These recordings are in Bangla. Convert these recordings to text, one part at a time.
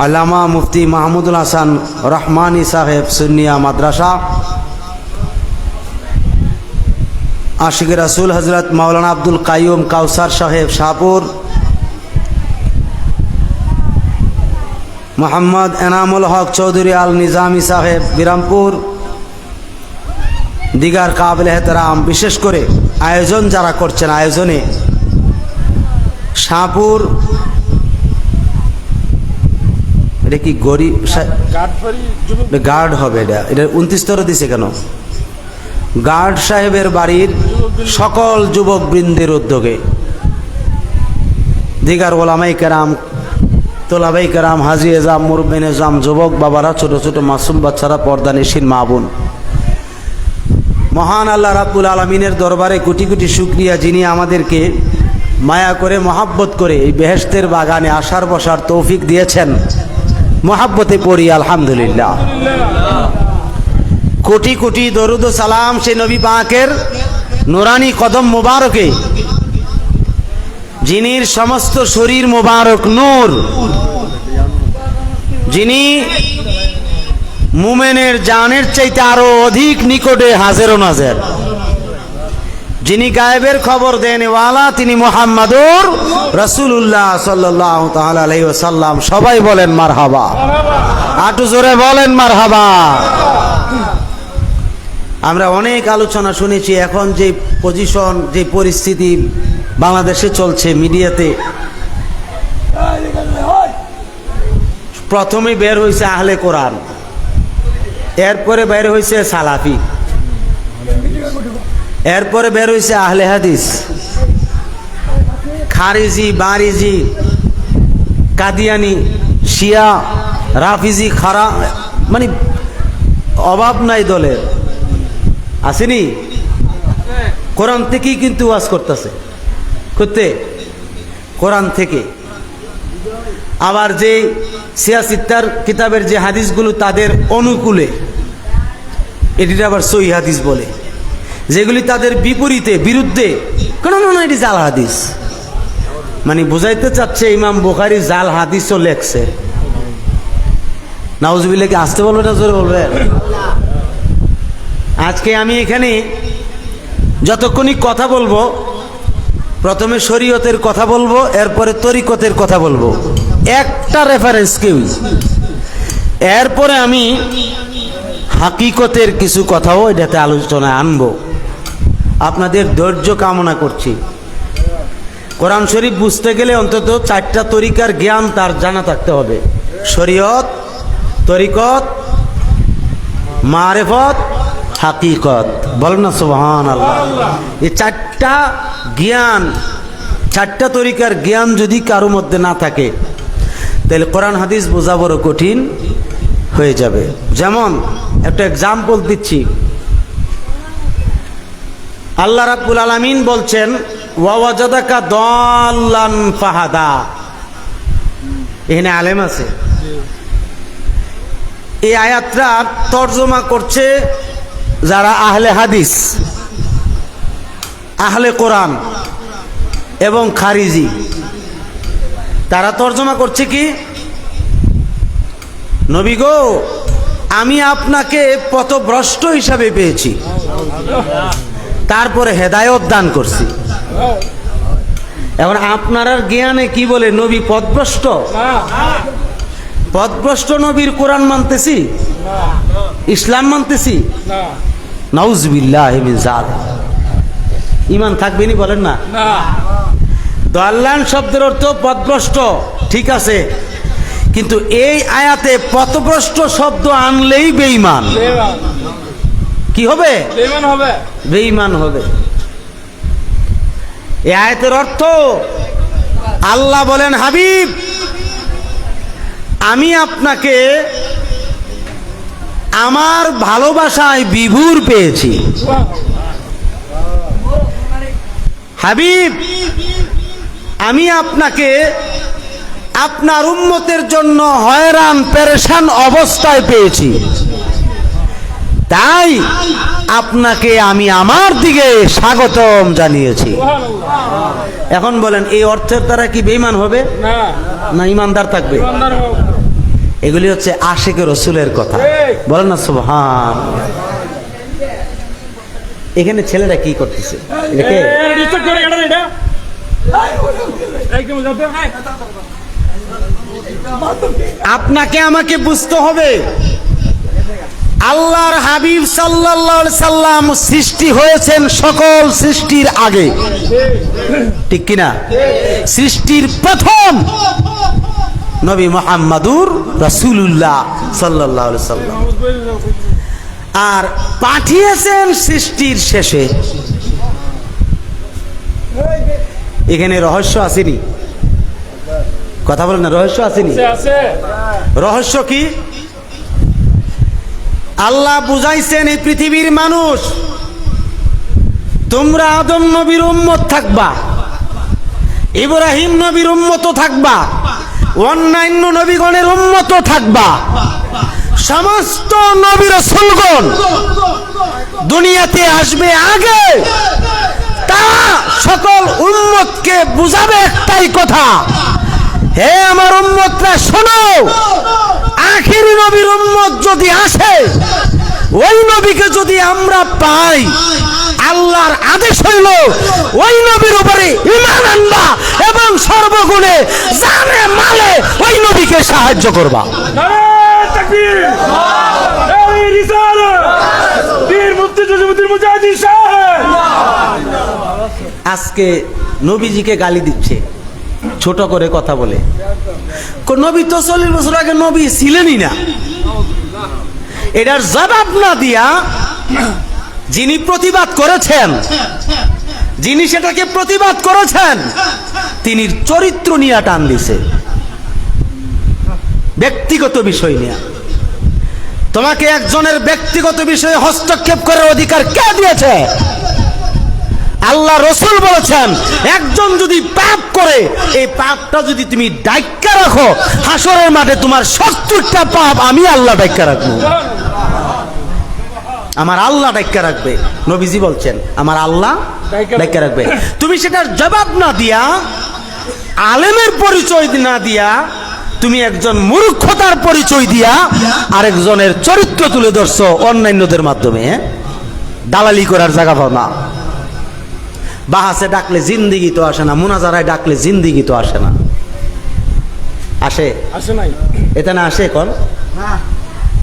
আল্লামা মুফতি মাহমুদুল হাসান রহমানী সাহেব সুন্নিয়া মাদ্রাসা, আশিক রাসুল হজরত মাওলানা আব্দুল কাইয়ুম কাউসার সাহেব শাহপুর, মোহাম্মদ এনামুল হক চৌধুরী আল নিজামী সাহেব বিরামপুর, দিগার কাবিল এহতরাম, বিশেষ করে আয়োজন যারা করছেন, আয়োজনে শাহপুর, এটা কি গরিব গার্ড হবে, এটা 29 তর দিছে কেন? গার্ড সাহেবের বাড়ির সকল যুবক বৃন্দের উদ্যোগে দিগার ওলামাই কেরাম, তোলাবাই কেরাম, হাজি এজাম, মুরব্বিন এজাম, যুবক বাবারা, ছোট ছোট মাসুম বাচ্চারা, পর্দা নিশিন মা বোন, মহান আল্লাহ রাব্বুল আলামিনের দরবারে কোটি কোটি শুকরিয়া, যিনি আমাদেরকে মায়া করে মহাব্বত করে এই বেহেশতের বাগানে আসার বসার তৌফিক দিয়েছেন। মহাব্বতে পড়ি আলহামদুলিল্লাহ। কোটি কোটি দরুদ ও সালাম সে নবী পাকের নুরানি কদম মোবারকে, যিনির সমস্ত শরীর মোবারক নূর, যিনি মুমেনের জানের চাইতে আরো অধিক নিকটে হাজের ও নাজের, যিনি গায়েবের খবর দেন ওয়ালা, তিনি মুহাম্মাদুর রাসূলুল্লাহ সাল্লাল্লাহু তাআলা আলাইহি ওয়াসাল্লাম। সবাই বলেন মারহাবা, আটু জোরে বলেন মারহাবা। আমরা অনেক আলোচনা শুনেছি, এখন যে পজিশন, যে পরিস্থিতি বাংলাদেশে চলছে মিডিয়াতে, প্রথমে বের হয়েছে আহলে কোরআন, এরপরে বের হয়েছে সালাফি, এরপরে বের হয়েছে আহলে হাদিস, খারিজি, বারিজি, কাদিয়ানি, শিয়া, রাফিজি, খারা, মানে অভাব নাই দলের, আসেনি? কোরআন থেকেই কিন্তু ওয়াজ করতেছে, করতে কোরআন থেকে। আবার যে সিয়াসিত্তার কিতাবের যে হাদিসগুলো তাদের অনুকূলে, এটির আবার সহিহ হাদিস বলে, যেগুলি তাদের বিপরীতে, বিরুদ্ধে, কেন না এটি জাল হাদিস। মানে বুঝাইতে চাচ্ছে ইমাম বুখারী জাল হাদিসও লেখছে। নাউজুবিল্লাহ, কি আসতে বলবে না জোরে বলবে? আজকে আমি এখানে যতক্ষণই কথা বলবো, প্রথমে শরীয়তের কথা বলবো, এরপরে তরিকতের কথা বলবো, একটা রেফারেন্স কেউ, এরপরে আমি হাকিকতের কিছু কথাও এটাতে আলোচনায় আনবো। আপনাদের ধৈর্য কামনা করছি। কোরআন শরীফ বুঝতে গেলে অন্তত 4টা তরিকার জ্ঞান তার জানা থাকতে হবে: শরীয়ত, তরিকত, মারেফত, হাকিকত। বলেন না সুবহানাল্লাহ। এই 4টা জ্ঞান, 4টা তরিকার জ্ঞান যদি কারো মধ্যে না থাকে, তাহলে কোরআন হাদিস বোঝা বড় কঠিন হয়ে যাবে। যেমন একটা এক্সাম্পল দিচ্ছি, আল্লাহ রাব্বুল আলামিন বলছেন ওয়াওয়াজাদাকা দাল্লান ফাহাদা। এখানে আলেম আছে, এই আয়াতটা তর্জমা করছে যারা আহলে হাদিস, আহলে কোরআন এবং খারিজি, তারা তর্জমা করছে কি, নবী গো, আমি আপনাকে পথভ্রষ্ট হিসাবে পেয়েছি, তারপরে হেদায়েত দান করছি। এখন আপনার জ্ঞানে কি বলে নবী পথভ্রষ্ট? পথভ্রষ্ট নবীর কোরআন মানতেছি, ইসলাম মানতেছি? নাউজুবিল্লাহি মিন যালিক। ঈমান থাকবে নি? বলেন না। দাল্লান শব্দের অর্থ পথভ্রষ্ট, ঠিক আছে, কিন্তু এই আয়াতে পথভ্রষ্ট শব্দ আনলেই বেঈমান। কি হবে? বেঈমান হবে। এই আয়াতের অর্থ, আল্লাহ বলেন হাবিব, আমি আপনাকে আমার ভালোবাসায় বিভোর পেয়েছি। হাবিব, আমি আপনাকে আপনার উম্মতের জন্য হয়রান পেরেশান অবস্থায় পেয়েছি। তাই আপনাকে আমি আমার দিকে স্বাগতম জানিয়েছি। এখন বলেন, এই অর্থের দ্বারা কি বেঈমান হবে না ইমানদার থাকবে? এগুলি হচ্ছে আশিকে রসুলের কথা, বলেন না সুবহান। এখানে ছেলেরা কি করতেছে? আপনাকে আমাকে বুঝতে হবে, আল্লাহর হাবিব সাল্লাল্লাহু আলাইহি সাল্লাম সৃষ্টি হয়েছেন সকল সৃষ্টির আগে, ঠিক কিনা? সৃষ্টির প্রথম নবী মুহাম্মাদুর রাসূলুল্লাহ সাল্লাল্লাহু আলাইহি সাল্লাম, আর পাঠিয়েছেন সৃষ্টির শেষে। এখানে রহস্য আসেনি? কথা বলেন না, রহস্য আসেনি? রহস্য কি? আল্লাহ বুঝাইছেন, এই পৃথিবীর মানুষ তোমরা আদম নবীর উম্মত থাকবা, ইব্রাহিম নবীর উম্মত থাকবা, অন্যান্য নবীগণের উম্মত থাকবা। সমস্ত নবী রাসূলগণ দুনিয়াতে আসবে আগে, তারা সকল উম্মতকে বুঝাবে একটাই কথা, হে আমার উম্মতরা শোনো, আখিরি নবীর উম্মত যদি আসে, ওই নবীকে যদি আমরা পাই, আল্লাহর আদেশ হইল ওই নবীর উপরে ঈমান আনবা এবং সর্বগুণে জানে মালে ওই নবীকে সাহায্য করবা। আজকে নবীজিকে গালি দিচ্ছে ছোট করে কথা বলে। নবী তো 40 বছর আগে নবী ছিলেনই না। এটার জবাব না দিয়া যিনি প্রতিবাদ করেছেন, যিনি সেটাকে প্রতিবাদ করেছেন, তিনি চরিত্র নিয়ে টান দিছে, ব্যক্তিগত বিষয় নিয়ে। তোমাকে একজনের ব্যক্তিগত বিষয়ে হস্তক্ষেপ করার অধিকার কে দিয়েছে? আল্লাহ রসুল বলেছেন, একজন যদি পাপ করে, এই পাপটা যদি তুমি ডাইক্কা রাখো, হাসরের মাঠে তোমার 70টা পাপ আমি আল্লাহ ডাইক্কা রাখবো। আমার আল্লাহ ডাইক্কা রাখবে, নবীজি বলছেন, আমার আল্লাহ ডাইক্কা রাখবে। তুমি সেটার জবাব না দিয়া, আলেমের পরিচয় না দিয়া, তুমি একজন মূর্খতার পরিচয় দিয়া আরেকজনের চরিত্র তুলে ধরছো অন্যান্যদের মাধ্যমে। দালালি করার জায়গা পাও না। বাহাসে ডাকলে জিন্দিগি তো আসে না, মুনাজারায় ডাকলে জিন্দিগি তো আসে না। আসে? আসে নাই। এটা না আসে এখন,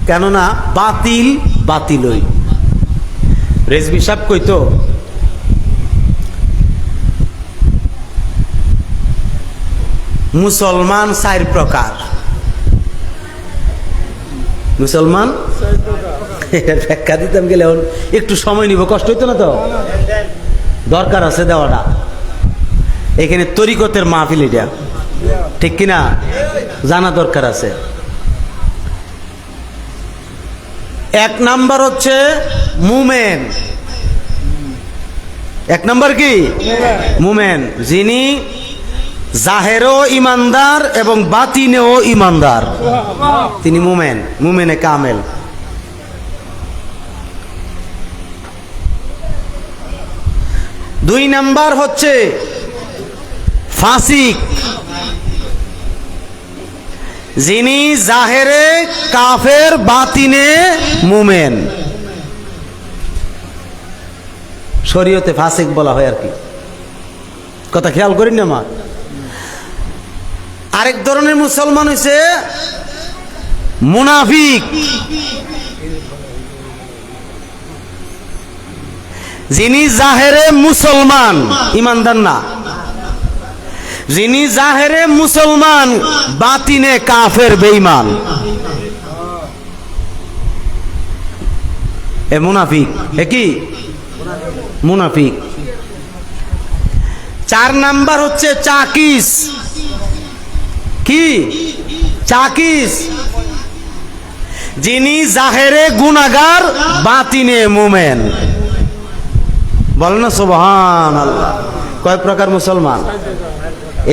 কেননা বাতিল বাতিলই। রেজবি সাহেব কইতো, মুসলমান 4 প্রকার। মুসলমান ব্যাখ্যা দিতাম গেলে একটু সময় নিব, কষ্ট হইতো না তো, দরকার আছে দেওয়াটা। এখানে তরিকতের মাহফিল, এটা ঠিক কিনা জানা দরকার আছে। 1 নাম্বার হচ্ছে মুমেন। 1 নাম্বার কি? মুমেন, যিনি জাহেরও ইমানদার এবং বাতিনেও ইমানদার, তিনি মুমেন, মুমেনে কামেল। 2 নাম্বার হচ্ছে ফাসিক, যিনি জাহেরে কাফের, বাতিনে মুমেন। শরীয়তে ফাসিক বলা হয় আর কি, কথা খেয়াল করেন না মা। আরেক ধরনের মুসলমান হইছে মুনাফিক, যিনি জাহেরে মুসলমান, ইমানদার না। যিনি জাহেরে মুসলমান, বাতিনে কাফের, বেঈমান, এ মুনাফিক। এ কি? মুনাফিক। 4 নাম্বার হচ্ছে চাকিস। কি? চাকিস, যিনি জাহেরে গুনাহগার, বাতিনে মুমেন। বলেন না সুবহানাল্লাহ। কয় প্রকার মুসলমান?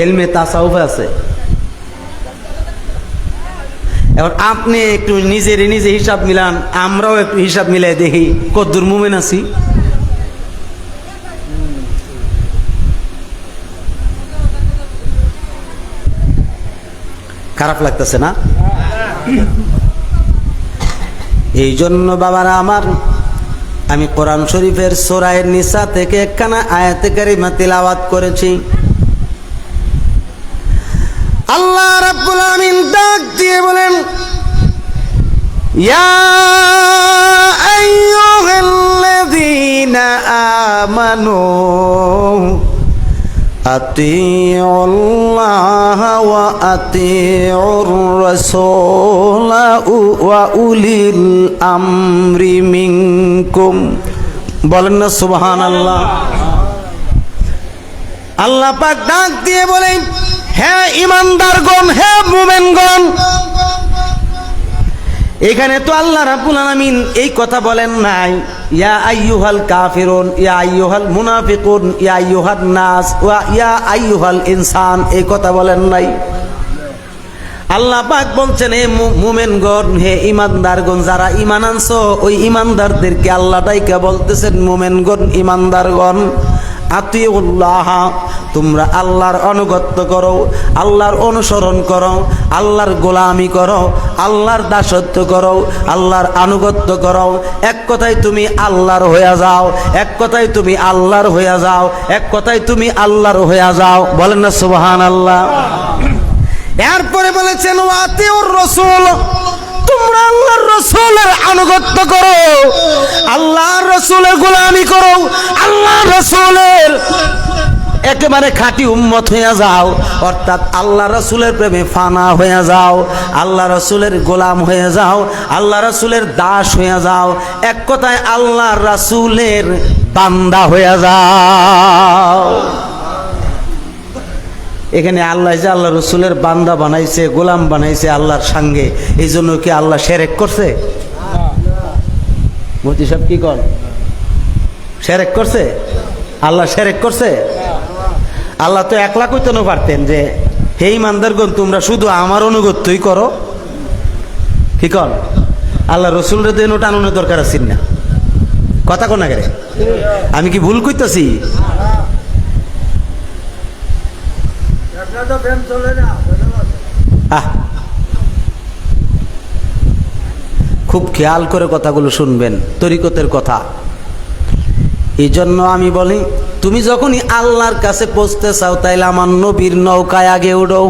এলমে তাসাউফ আছে। এবার আপনি একটু নিজে হিসাব মিলান, আমরাও একটু হিসাব মিলাই দেখি কদ্দুর মুমিন আছি। খারাপ লাগতেছে না? এই জন্য বাবারা আমার, আমি কোরআন শরীফের সূরা নিসা থেকে একখানা আয়াতে কারিমা তিলাওয়াত করেছি। আল্লাহ রাব্বুল আমিন ডাক দিয়ে বলেন, ইয়া আইয়ুহাল্লাযীনা আমানু আতিউল্লাহ ওয়া আতিউর রাসূল ওয়া উলিল আমরি মিনকুম। বলেন না সুবহানাল্লাহ। আল্লাহ পাক ডাক দিয়ে বলেন, হে ঈমানদারগণ, হে মুমিনগণ। এখানে তো আল্লাহ রাব্বুল আলামিন এই কথা বলেন নাই, ইয়া আইয়ুহাল কাফিরুন, ইয়া আইয়ুহাল মুনাফিকুন, ইয়া আইয়ুহান নাস ওয়া ইয়া আইয়ুহাল ইনসান, এই কথা বলেন নাই। আল্লাহ পাক বলছেন, হে মুমিনগণ, হে ঈমানদারগণ, যারা ঈমান আনছো ওই ঈমানদারদেরকে আল্লাহ ডাইকা বলতেছেন, মুমিনগণ, ঈমানদারগণ, আতিউল্লাহ, তোমরা আল্লাহর আনুগত্য করো, আল্লাহর অনুসরণ করো, আল্লাহর গোলামি করো, আল্লাহর দাসত্ব করো, আল্লাহর আনুগত্য করো। এক কথায় তুমি আল্লাহর হয়ে যাও, এক কথায় তুমি আল্লাহর হয়ে যাও, এক কথায় তুমি আল্লাহর হয়ে যাও। বলেন না সুবহানাল্লাহ। এরপরে বলেছেন, ওয়াতিউর রাসূল, তোমরা আল্লাহর রাসূলের আনুগত্য করো, আল্লাহর রাসূলের গোলামি করো, আল্লাহর রাসূলের একেবারে খাঁটি উম্মত হয়ে যাও, অর্থাৎ আল্লাহ রাসূলের প্রেমে ফানা হয়ে যাও, আল্লাহ রাসূলের গোলাম হয়ে যাও, আল্লাহ রাসূলের দাস হয়ে যাও, এক কথায় আল্লাহ রাসূলের বান্দা হয়ে যাও। এখানে আল্লাহ যে আল্লাহ রসুলের বান্দা বানাইছে, গোলাম বানাইছে আল্লাহর সঙ্গে, এই জন্য কি আল্লাহ শিরক করছে? মুফতি সাহেব কি কন? শিরক করছে? আল্লাহ শিরক করছে? আল্লাহ তো একলা কইতে না পারতেন যে, হে ঈমানদারগণ, তোমরা শুধু আমার অনুগত্যই করো। কি কন? আল্লাহ রসুলের জন্য টানুনের দরকার আছে না? কথা কোন আগে? আমি কি ভুল কইতাছি? খুব খেয়াল করে কথাগুলো শুনবেন, তরিকতের কথা। এই জন্য আমি বলি, তুমি যখনই আল্লাহর কাছে পৌঁছতে চাও, তাইলে আমার নবীর নৌকায় আগে উঠো।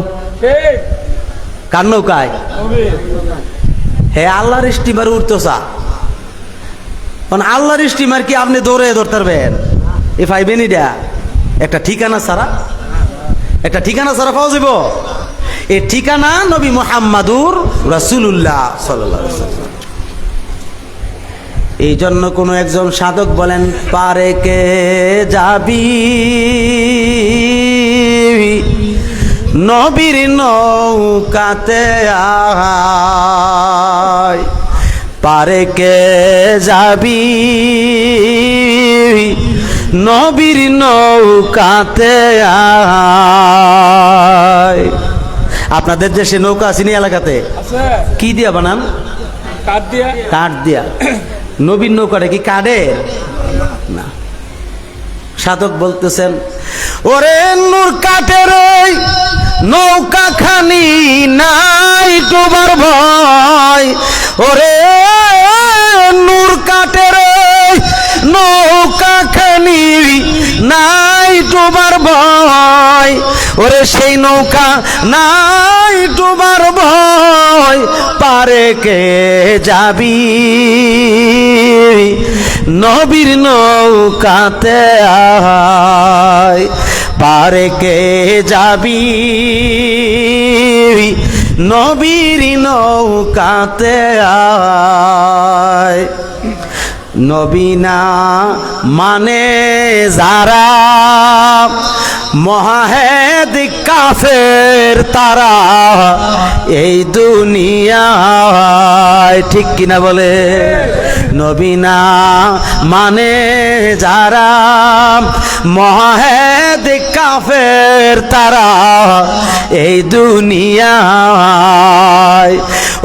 কার নৌকায়? হে আল্লাহর স্টিমার উঠতে চা, আল্লাহর স্টিমার কি আপনি দৌড়ে ধরতে পারবেন? এ পাইবেন এটা একটা ঠিকানা ছাড়া, একটা ঠিকানা ছাড়া পাওয়া যাব? এই ঠিকানা নবী মুহাম্মাদুর রাসূলুল্লাহ সাল্লাল্লাহু আলাইহি ওয়াসাল্লাম। এই জন্য কোন একজন সাধক বলেন, পারে কে যাবি নবীর নৌকাতে আয়, পারে কে যাবি নবীর নৌকাতে আয়। আপনাদের দেশে নৌকা আছে নি এলাকাতে? কি দিয়া বানান? কাঠ দিয়া। কাঠ দিয়া। নবীর নৌকাটা কি কাঠের না? সাধক বলতেছেন, ওরে নূর কাঠের নৌকা খানি নাই ডোবার ভয়, ওরে নূর কাঠের নৌকা খানি নাই ডোবার ভয়, ওরে সেই নৌকা নাই ডোবার ভয়, পারে কে যাবি নবীর নৌকাতে আয়, পারে কে যাবি নবীর নৌকাতে আয়। নবী না মানে যারা মহাহেদ কাফের তারা এই দুনিয়ায়, ঠিক কিনা বলে? নবী না মানে যারা মহাহেদ কাফের তারা এই দুনিয়ায়,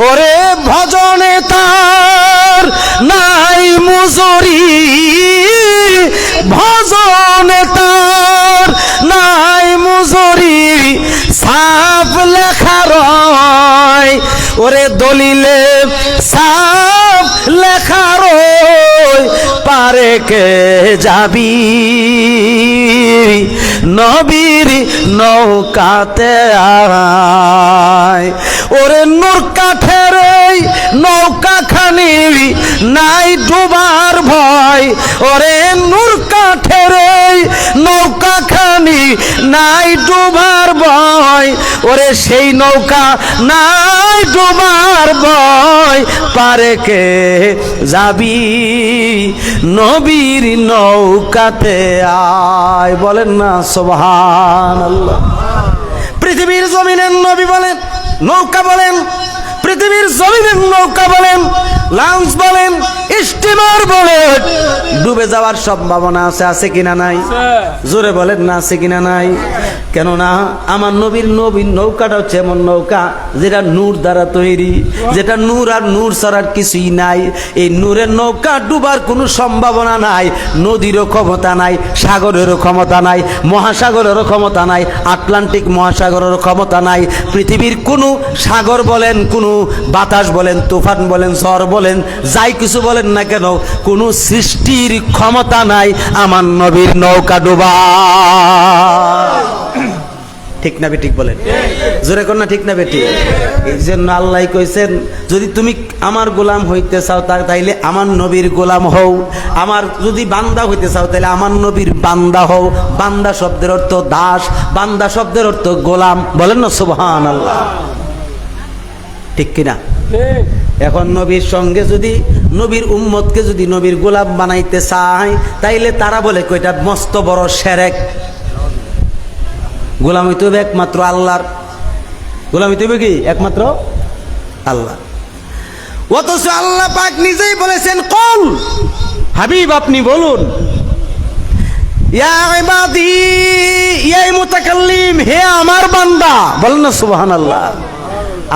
ওরে ভজনে তার নাই মজুরি, ভজনে তার নাই মজুরি, সাফ লেখা রয় ওরে দলিলে সাফ লেখা রয়, পারে কে যাবি নবীর নৌকাতে আয়। ওরে নূর কাঠের নৌকা খানি নাই ডুবার ভয়, ওরে নূর কাঠের নৌকা খানি নাই ডুবার ভয়, ওরে সেই নৌকা নাই ডুবার ভয়, পারে কে যাবি নবীর নৌকাতে আয়। বলেন না সুবহানাল্লাহ। পৃথিবীর জমিনের নবী বলেন, নৌকা বলেন, পৃথিবীর জমিনের নৌকা বলেন, লঞ্চ বলেন, স্টিমার বলেন, ডুবে যাওয়ার সম্ভাবনা আছে, আছে কিনা নাই? জোরে বলেন না, আছে কিনা নাই? কেননা আমার নবীর নৌকাটা হচ্ছে এমন নৌকা যেটা নূর দ্বারা তৈরি, যেটা নূর আর নূর ছাড়ার কিছুই নাই। এই নূরের নৌকা ডুবার কোনো সম্ভাবনা নাই। নদীরও ক্ষমতা নাই, সাগরেরও ক্ষমতা নাই, মহাসাগরেরও ক্ষমতা নাই, আটলান্টিক মহাসাগরেরও ক্ষমতা নাই। পৃথিবীর কোনো সাগর বলেন, কোনো বাতাস বলেন, তুফান বলেন, ঝড় বলেন, যাই কিছু বলেন না কেন, কোনো সৃষ্টির ক্ষমতা নাই আমার নবীর নৌকা ডুবা। ঠিক না বেঠিক বলেন? জোরে কর না, ঠিক না বেঠিক? এই জন্য আল্লাহ কইছেন, যদি তুমি আমার গোলাম হইতে চাও তাইলে আমার নবীর গোলাম হও, আমার যদি বান্দা হইতে চাও তাহলে আমার নবীর বান্দা হও। বান্দা শব্দের অর্থ দাস, বান্দা শব্দের অর্থ গোলাম। বলেন না সুবহানাল্লাহ, ঠিক কিনা? এখন নবীর সঙ্গে যদি নবীর উম্মতকে যদি নবীর গোলাম বানাইতে চায় তাইলে তারা বলে কয়টা মস্ত বড় শিরক। গোলাম হইতে হবে একমাত্র আল্লাহর, গোলাম হইতে হবে কি একমাত্র আল্লাহ। অথচ আল্লাহ পাক নিজেই বলেছেন, কুল হাবিব আপনি বলুন, ইয়া ইবাদি, ইয়া মুতাকাল্লিম, হে আমার বান্দা। বলেন না সুবহানাল্লাহ।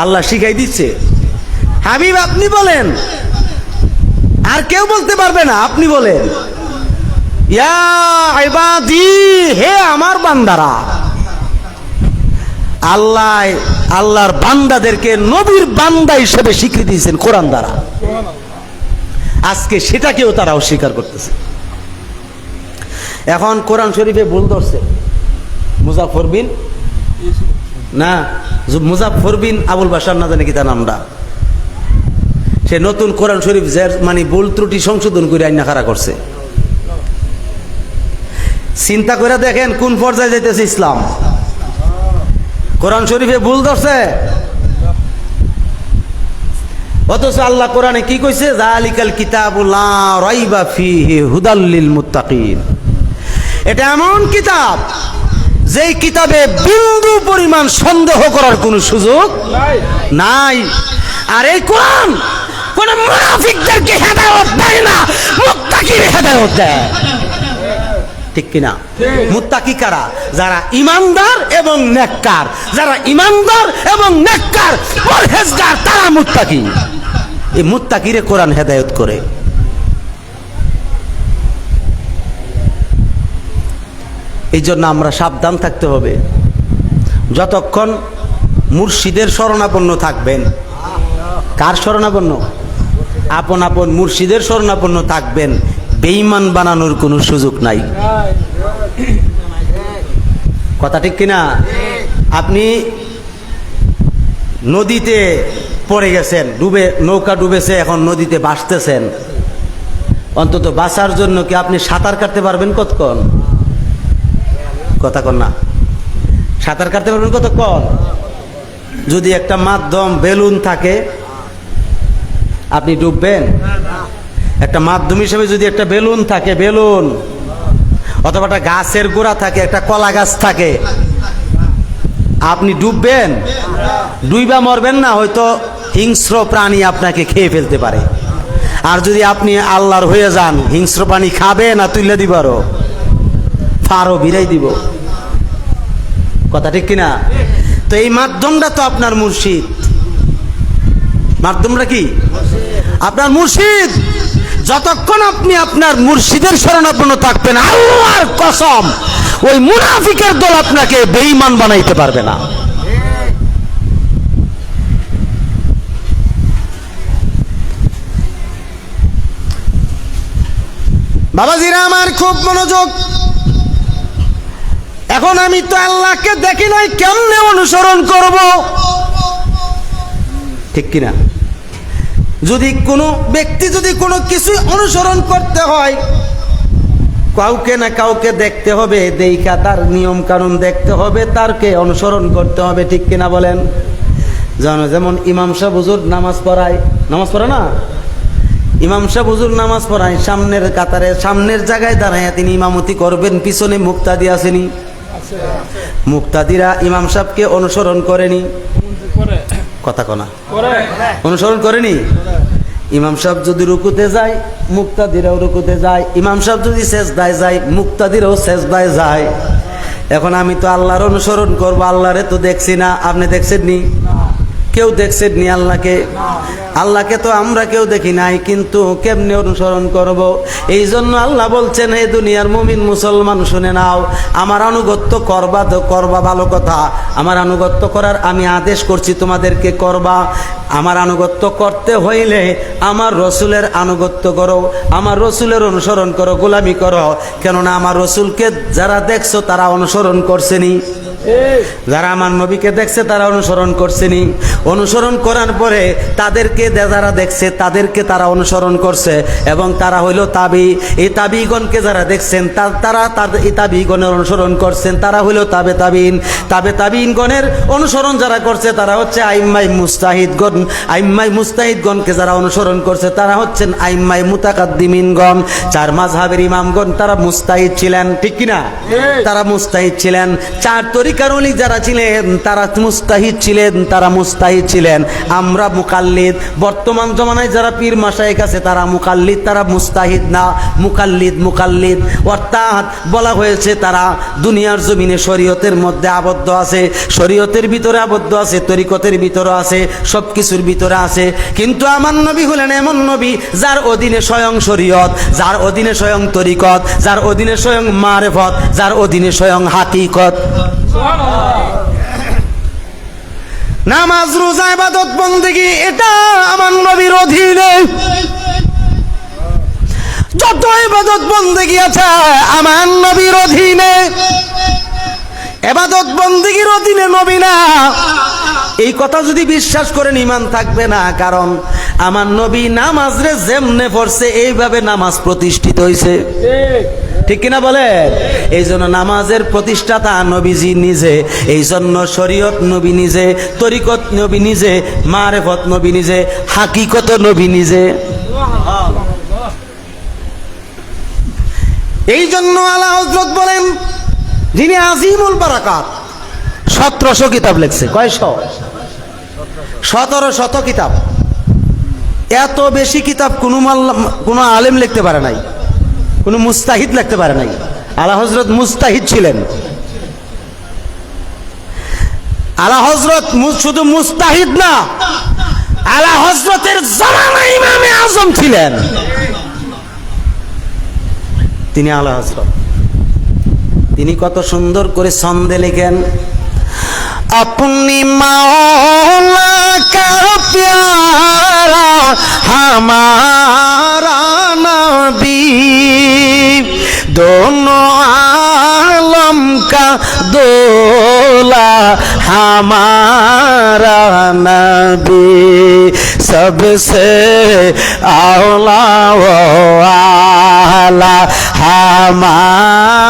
আল্লাহ শিখাই দিচ্ছে, হাবিব আপনি বলেন, আর কেউ বলতে পারবে না, আপনি বলেন ইয়া ইবাদি, হে আমার বান্দারা। আল্লাহ আল্লাহর বান্দাদেরকে নবীর বান্দা হিসেবে স্বীকৃতি দিয়েছেন কোরআন দ্বারা। আজকে সেটাকেও তারা অস্বীকার করতেছে। এখন কোরআন শরীফে ভুল ধরছে মুজাফফর বিন, না মুজাফফর বিন আবুল বাশার, না জানি কি তার নামটা, সে নতুন কোরআন শরীফ মানে ভুল ত্রুটি সংশোধন করে আইনা খাড়া করছে। চিন্তা করে দেখেন কোন পর্যায়ে যাইতেছে ইসলাম। কোরআন শরীফে ভুল ধরছে, অথচ আল্লাহ কোরআনে কি কইছে, যালিকাল কিতাবু লা রাইবা ফীহি হুদাল লিল মুত্তাকিন। এটা এমন কিতাব যেই কিতাবে বিন্দু পরিমাণ সন্দেহ করার কোনো সুযোগ নাই। আর এই কোরআন কোন মুনাফিকদেরকে হেদায়েত দেয় না, মুত্তাকির হেদায়েত দেয়। ঠিক কিনা? মুত্তাকি কারা? যারা ইমানদার এবং নেককার, যারা ইমানদার এবং নেককার পরহেজগার, তারা মুত্তাকি। এই মুত্তাকিরে কোরআন হেদায়েত করে। এই জন্য আমরা সাবধান থাকতে হবে। যতক্ষণ মুর্শিদের শরণাপন্ন থাকবেন, কার শরণাপন্ন? আপন আপন মুর্শিদের শরণাপন্ন থাকবেন, বেঈমান বানানোর কোনো সুযোগ নাই। কথা ঠিক কিনা? আপনি নদীতে পড়ে গেছেন, নৌকা ডুবেছে, এখন নদীতে ভাসতেছেন, অন্তত বাঁচার জন্য কি আপনি সাঁতার কাটতে পারবেন কতক্ষণ? কথা কন না, সাঁতার কাটতে পারবেন কতক্ষণ? যদি একটা মাধ্যম বেলুন থাকে আপনি ডুববেন? একটা মাধ্যম হিসেবে যদি একটা বেলুন থাকে, বেলুন, অথবা একটা গাছের গোড়া থাকে, একটা কলা গাছ থাকে, আপনি ডুববেন? ডুইবা মরবেন না, হয়তো হিংস্র প্রাণী আপনাকে খেয়ে ফেলতে পারে। আর যদি আপনি আল্লাহর হয়ে যান, হিংস্র প্রাণী খাবে না, তুলে দিবারও ফারও বিরাই দিব। কথা ঠিক কিনা? তো এই মাধ্যমটা তো আপনার মুর্শিদ, মাধ্যমটা কি? আপনার মুর্শিদ। যতক্ষণ আপনি আপনার মুর্শিদের শরণাপন্ন থাকবেন, আল্লাহর কসম ওই মুনাফিকের দল আপনাকে বেঈমান বানাইতে পারবে না। বাবাজিরা আমার, খুব মনোযোগ। এখন আমি তো আল্লাহকে দেখি নাই, কেমনে অনুসরণ করব? ঠিক কিনা? যদি কোনো ব্যক্তি যদি কোনো কিছু অনুসরণ করতে হয়, কাউকে না কাউকে দেখতে হবে, দেখা তার নিয়ম কানুন দেখতে হবে, তারকে অনুসরণ করতে হবে। ঠিক কিনা বলেন? যেমন ইমাম সাহেব হুজুর নামাজ পড়ায় না? ইমাম সাহেব হুজুর নামাজ পড়ায়, সামনের কাতারে সামনের জায়গায় দাঁড়ায় তিনি ইমামতি করবেন, পিছনে মুক্তাদি আসেনি? মুক্তাদিরা ইমাম সাহেবকে অনুসরণ করেনি? কথা কনা অনুসরণ করেনি? ইমাম সাহেব যদি রুকুতে যায়, মুক্তাদিরাও রুকুতে যায়। ইমাম সাহেব যদি সেজদায় যায়, মুক্তাদিরাও সেজদায় যায়। এখন আমি তো আল্লাহর অনুসরণ করব, আল্লাহরে তো দেখছি না। আপনি দেখছেননি? কেউ দেখছেননি আল্লাহকে? আল্লাহকে তো আমরা কেউ দেখি নাই, কিন্তু কেমনে অনুসরণ করব? এই জন্য আল্লাহ বলছেন, হে দুনিয়ার মুমিন মুসলমান শুনে নাও, আমার আনুগত্য করবা তো করবা, ভালো কথা। আমার আনুগত্য করার আমি আদেশ করছি, তোমাদেরকে করবা। আমার আনুগত্য করতে হইলে আমার রসুলের আনুগত্য করো, আমার রসুলের অনুসরণ করো, গোলামি করো। কেননা আমার রসুলকে যারা দেখছো তারা অনুসরণ করছেনি, যারা আমার নবীকে দেখছে তারা অনুসরণ করছেনি। অনুসরণ করার পরে তাদেরকে যারা দেখছে তাদেরকে তারা অনুসরণ করছে, এবং তারা হইল তাবি। এই তাবিগণকে যারা দেখছেন তারা এই তাবিগণের অনুসরণ করছেন, তারা হইল তাবে তাবিন। তাবে তাবিনগণের অনুসরণ যারা করছে তারা হচ্ছে আইম্মাই মুস্তাহিদগণ। আইম্মাই মুস্তাহিদগণকে যারা অনুসরণ করছে তারা হচ্ছেন আইম্মাই মুতাকাদ্দিমিনগণ। চার মাযহাবের ইমামগণ তারা মুস্তাহিদ ছিলেন। ঠিক কিনা? তারা মুস্তাহিদ ছিলেন। চার তরিকার ওলি যারা ছিলেন তারা মুস্তাহিদ ছিলেন, তারা মুস্তাহিদ ছিলেন। আমরা মুকাল্লিদ। বর্তমান জমানায় যারা পীর মাশায়েখ আছে তারা মুকাল্লিদ, তারা মুস্তাহিদ না। মুকাল্লিদ অর্থাৎ বলা হয়েছে তারা দুনিয়ার জমিনে শরীয়তের মধ্যে আবদ্ধ আছে, শরীয়তের ভিতরে আবদ্ধ আছে, তরিকতের ভিতরে আছে, সব কিছুর ভিতরে আছে। কিন্তু আমার নবী হলেন এমন নবী যার অধীনে স্বয়ং শরীয়ত, যার অধীনে স্বয়ং তরিকত, যার অধীনে স্বয়ং মারেফত, যার অধীনে স্বয়ং হাকিকত। নামাজ, রোজা, ইবাদত, বন্দেগী এটা আমার নবীর অধীনে। যত ইবাদত বন্দেগী আছে আমার নবীর অধীনে। ইবাদত বন্দেগীর অধীনে নবী না, এই কথা যদি বিশ্বাস করেন ঈমান থাকবে না। কারণ আমার নবী নামাজ রে যেমনে পড়ছে এইভাবে নামাজ প্রতিষ্ঠিত হয়েছে। ঠিক কিনা বলে? এই জন্য নামাজের প্রতিষ্ঠাতা নবীজি নিজে, এই জন্য শরীয়ত নবী নিজে, তরিকত নবী নিজে, মারেফত নবী নিজে, হাকিকত নবী নিজে। এই জন্য আলা হযরত বলেন, যিনি আজিমুল বারাকাত, 1700 কিতাব লিখছে। কয়শ? 1700 কিতাব। এত বেশি কিতাব কোনো আলেম লিখতে পারে নাই, কোনো মুস্তাহিদ লিখতে পারে নাই। আলা হযরত মুস্তাহিদ ছিলেন। আলা হযরত শুধু মুস্তাহিদ না, আলা হযরতের জামানায় ইমামে আজম ছিলেন। তিনি আলা হযরত। তিনি কত সুন্দর করে ছন্দে লেখেন, अपनी मौला का प्यारा हमारा नबी, दोनों आलम का दोला हमारा नबी, सबसे आला वो आला हमारा